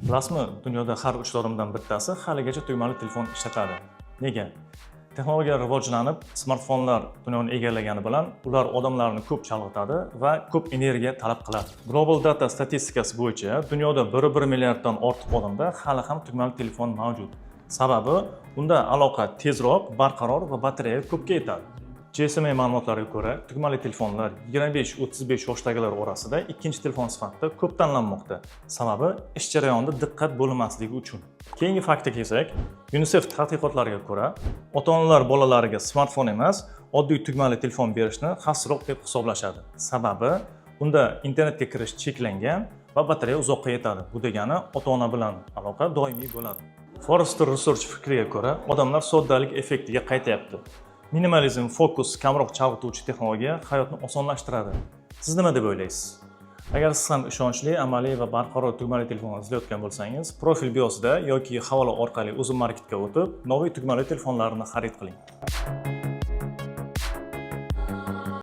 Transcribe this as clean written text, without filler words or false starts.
Bilasizmi, dunyoda har 3 odamdan bittasi haligacha tugmali telefon ishlatadi. Nega? Texnologiya rivojlanib, smartfonlar dunyoni egallagani bilan ular odamlarni ko'p chalg'itadi va ko'p energiya talab qiladi. Global Data statistikasi bo'yicha dunyoda 1 milliarddan ortiq odamda hali ham tugmali telefon mavjud. Sababi unda aloqa tezroq, barqaror va batareya ko'pga yetadi. GSMA ma'lumotlariga ko'ra, tugmali telefonlar 25-35 yoshdagilar orasida ikkinchi telefon sifatida ko'p tanlanmoqda. Sababi ish jarayonida diqqat bo'lmasligi uchun. Keyingi faktga kelsak, UNICEF tadqiqotlariga ko'ra, ota-onalar bolalariga smartfon emas, oddiy tugmali telefon berishni xavfsizroq deb hisoblashadi. Sababi unda internetga kirish cheklangan va batareya uzoqqa yetadi. Bu degani ota-ona bilan aloqa doimiy bo'ladi. Forrester Research fikriga ko'ra, odamlar soddalik effektiga qaytyapti. Minimalizm, fokus, kamroq chalg'ituvchi texnologiya hayotni osonlashtiradi. Siz nima deb o'ylaysiz? Agar siz ham ishonchli, amaliy va barqaror tugmali telefon izlayotgan bo'lsangiz, profil biosida yoki havola orqali O'zim Marketga o'tib, Noviy tugmali telefonlarini xarid qiling.